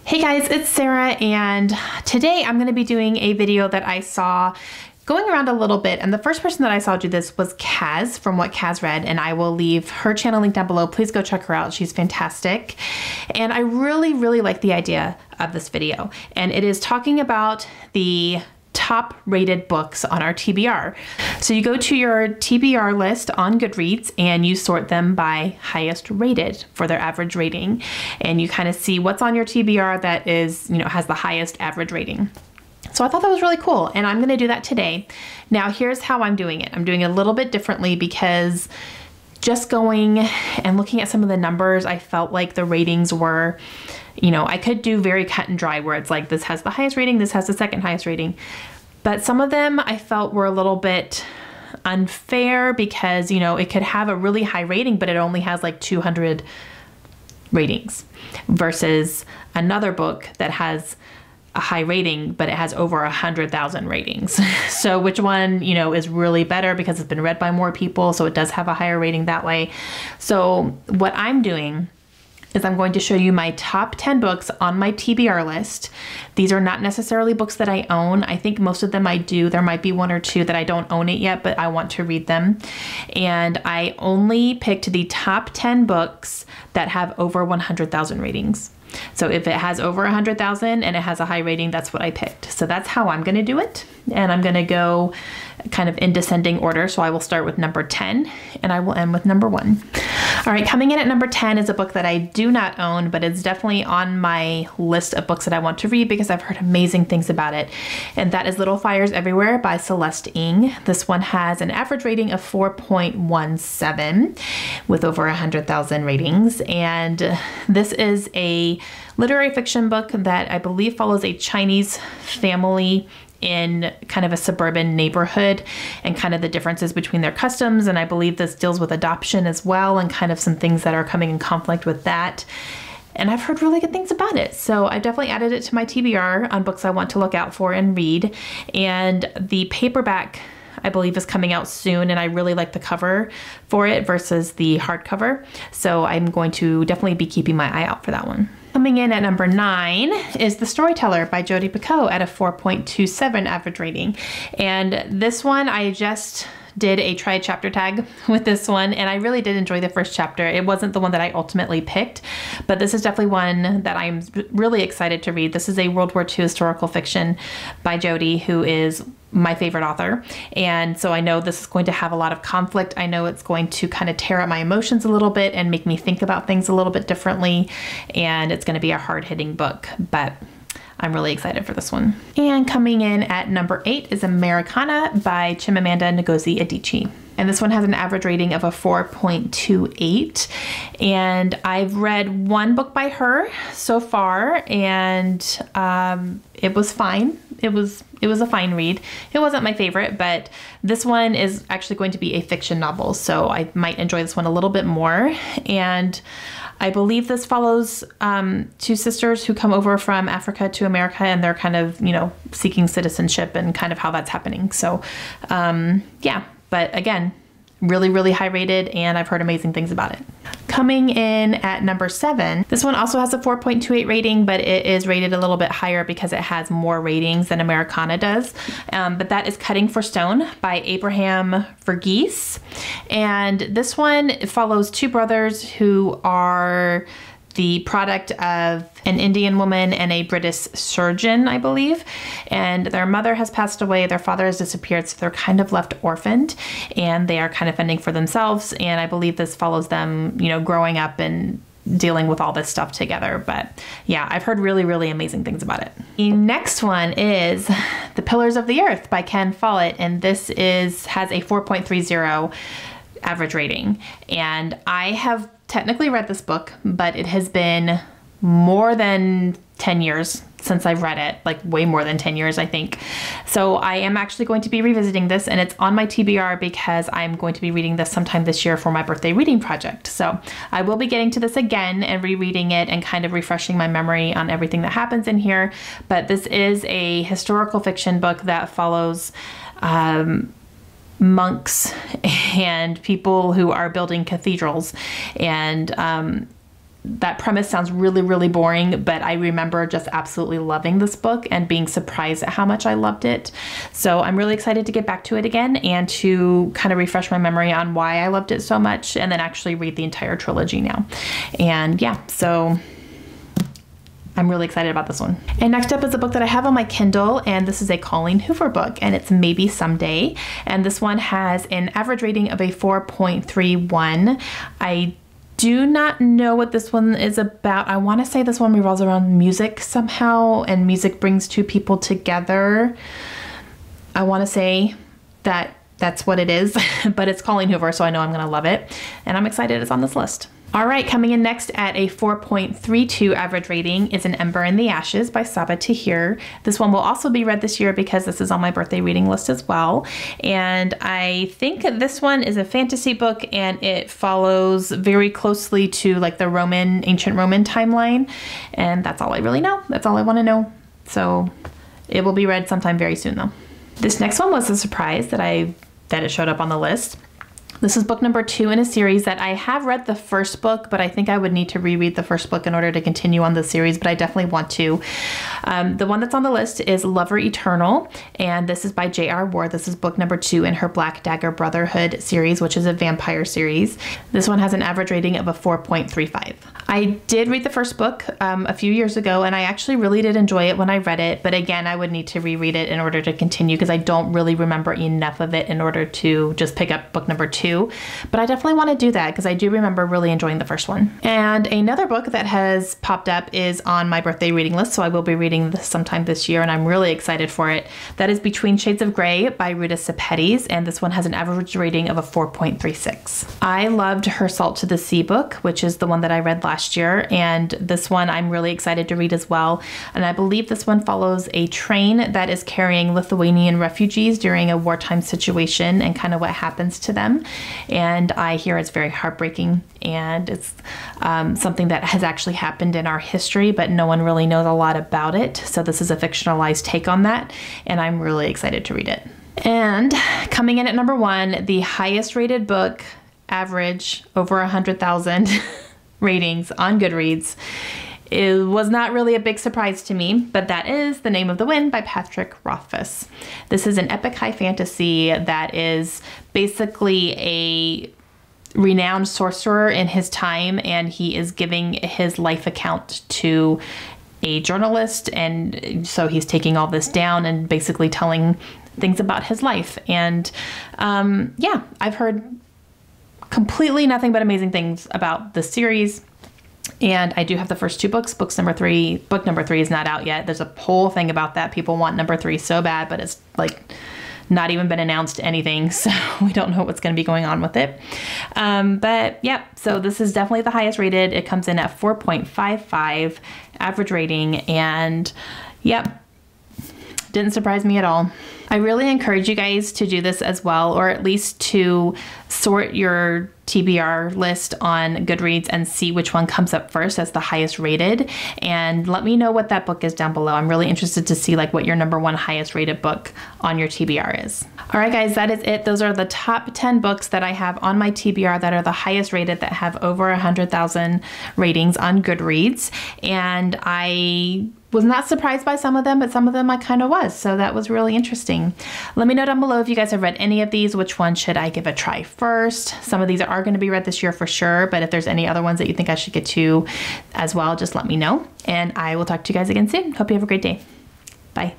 Hey guys, it's Sarah, and today I'm going to be doing a video that I saw going around a little bit, and the first person that I saw do this was Kaz from What Kaz Read, and I will leave her channel link down below. Please go check her out. She's fantastic. And I really like the idea of this video, and it is talking about the top rated books on our TBR. So you go to your TBR list on Goodreads and you sort them by highest rated for their average rating, and you kind of see what's on your TBR that is, has the highest average rating. So I thought that was really cool, and I'm going to do that today. Now here's how I'm doing it. I'm doing it a little bit differently because just going and looking at some of the numbers, I felt like the ratings were, I could do very cut and dry where it's like this has the highest rating, this has the second highest rating. But some of them I felt were a little bit unfair because, it could have a really high rating, but it only has like 200 ratings versus another book that has a high rating, but it has over 100,000 ratings. So which one, is really better because it's been read by more people. So it does have a higher rating that way. So what I'm doing is I'm going to show you my top 10 books on my TBR list. These are not necessarily books that I own. I think most of them I do. There might be one or two that I don't own it yet, but I want to read them. And I only picked the top 10 books that have over 100,000 ratings. So if it has over 100,000 and it has a high rating, that's what I picked. So that's how I'm going to do it. And I'm going to go kind of in descending order. So I will start with number 10 and I will end with number 1. All right, coming in at number 10 is a book that I do not own, but it's definitely on my list of books that I want to read because I've heard amazing things about it. And that is Little Fires Everywhere by Celeste Ng. This one has an average rating of 4.17 with over 100,000 ratings. And this is a literary fiction book that I believe follows a Chinese family in kind of a suburban neighborhood and kind of the differences between their customs. And I believe this deals with adoption as well and kind of some things that are coming in conflict with that. And I've heard really good things about it. So I definitely added it to my TBR on books I want to look out for and read. And the paperback, I believe, is coming out soon, and I really like the cover for it versus the hardcover. So I'm going to definitely be keeping my eye out for that one. Coming in at number 9 is The Storyteller by Jodi Picoult at a 4.27 average rating. And this one, I just did a try chapter tag with this one, and I really did enjoy the first chapter. It wasn't the one that I ultimately picked, but this is definitely one that I'm really excited to read. This is a World War II historical fiction by Jodi, who is my favorite author. And so I know this is going to have a lot of conflict. I know it's going to kind of tear up my emotions a little bit and make me think about things a little bit differently. And it's going to be a hard-hitting book, but I'm really excited for this one. And coming in at number 8 is Americana by Chimamanda Ngozi Adichie. And this one has an average rating of a 4.28. And I've read one book by her so far, and it was fine. It was a fine read. It wasn't my favorite, but this one is actually going to be a fiction novel, so I might enjoy this one a little bit more. And I believe this follows two sisters who come over from Africa to America, and they're kind of, seeking citizenship and kind of how that's happening. So yeah, but again, really high rated, and I've heard amazing things about it. Coming in at number 7, this one also has a 4.28 rating, but it is rated a little bit higher because it has more ratings than Americana does. But that is Cutting for Stone by Abraham Verghese. And this one follows two brothers who are the product of an Indian woman and a British surgeon, I believe. And their mother has passed away, their father has disappeared, so they're kind of left orphaned, and they are kind of fending for themselves. And I believe this follows them, growing up and dealing with all this stuff together. But yeah, I've heard really amazing things about it. The next one is The Pillars of the Earth by Ken Follett, and this has a 4.30 average rating. And I have technically read this book, but it has been more than 10 years since I've read it, like way more than 10 years, I think. So I am actually going to be revisiting this, and it's on my TBR because I'm going to be reading this sometime this year for my birthday reading project. So I will be getting to this again and rereading it and kind of refreshing my memory on everything that happens in here. But this is a historical fiction book that follows monks and people who are building cathedrals, and that premise sounds really, really boring, but I remember just absolutely loving this book and being surprised at how much I loved it. So I'm really excited to get back to it again and to kind of refresh my memory on why I loved it so much, and then actually read the entire trilogy now. And yeah, so I'm really excited about this one. And next up is a book that I have on my Kindle, and this is a Colleen Hoover book, and it's Maybe Someday. And this one has an average rating of a 4.31. I do not know what this one is about. I want to say this one revolves around music somehow, and music brings two people together. I want to say that that's what it is, but it's Colleen Hoover, so I know I'm going to love it, and I'm excited it's on this list. All right, coming in next at a 4.32 average rating is An Ember in the Ashes by Sabaa Tahir. This one will also be read this year because this is on my birthday reading list as well. And I think this one is a fantasy book, and it follows very closely to like the ancient Roman timeline. And that's all I really know. That's all I want to know. So it will be read sometime very soon though. This next one was a surprise that it showed up on the list. This is book number 2 in a series that I have read the first book, but I think I would need to reread the first book in order to continue on the series, but I definitely want to. The one that's on the list is Lover Eternal, and this is by J.R. Ward. This is book number 2 in her Black Dagger Brotherhood series, which is a vampire series. This one has an average rating of a 4.35. I did read the first book a few years ago, and I actually really did enjoy it when I read it, but again, I would need to reread it in order to continue because I don't really remember enough of it in order to just pick up book number 2. But I definitely want to do that because I do remember really enjoying the first one. And another book that has popped up is on my birthday reading list, so I will be reading this sometime this year, and I'm really excited for it. That is Between Shades of Grey by Ruta Sepetys, and this one has an average rating of a 4.36. I loved her Salt to the Sea book, which is the one that I read last year, and this one I'm really excited to read as well. And I believe this one follows a train that is carrying Lithuanian refugees during a wartime situation and kind of what happens to them. And I hear it's very heartbreaking, and it's something that has actually happened in our history, but no one really knows a lot about it. So this is a fictionalized take on that, and I'm really excited to read it. And coming in at number 1, the highest rated book, average over 100,000 ratings on Goodreads. It was not really a big surprise to me, but that is The Name of the Wind by Patrick Rothfuss. This is an epic high fantasy that is basically a renowned sorcerer in his time, and he is giving his life account to a journalist, and so he's taking all this down and basically telling things about his life. And yeah, I've heard completely nothing but amazing things about the series. And I do have the first 2 books. Book number 3 is not out yet. There's a whole thing about that. People want number 3 so bad, but it's like not even been announced anything. So we don't know what's going to be going on with it. But yep, so this is definitely the highest rated. It comes in at 4.55 average rating. And yep, didn't surprise me at all. I really encourage you guys to do this as well, or at least to sort your TBR list on Goodreads and see which one comes up first as the highest rated, and let me know what that book is down below. I'm really interested to see like what your number 1 highest rated book on your TBR is. All right guys, that is it. Those are the top 10 books that I have on my TBR that are the highest rated, that have over 100,000 ratings on Goodreads. And I was not surprised by some of them, but some of them I kind of was. So that was really interesting. Let me know down below if you guys have read any of these. Which one should I give a try first? Some of these are going to be read this year for sure, but if there's any other ones that you think I should get to as well, just let me know. And I will talk to you guys again soon. Hope you have a great day. Bye.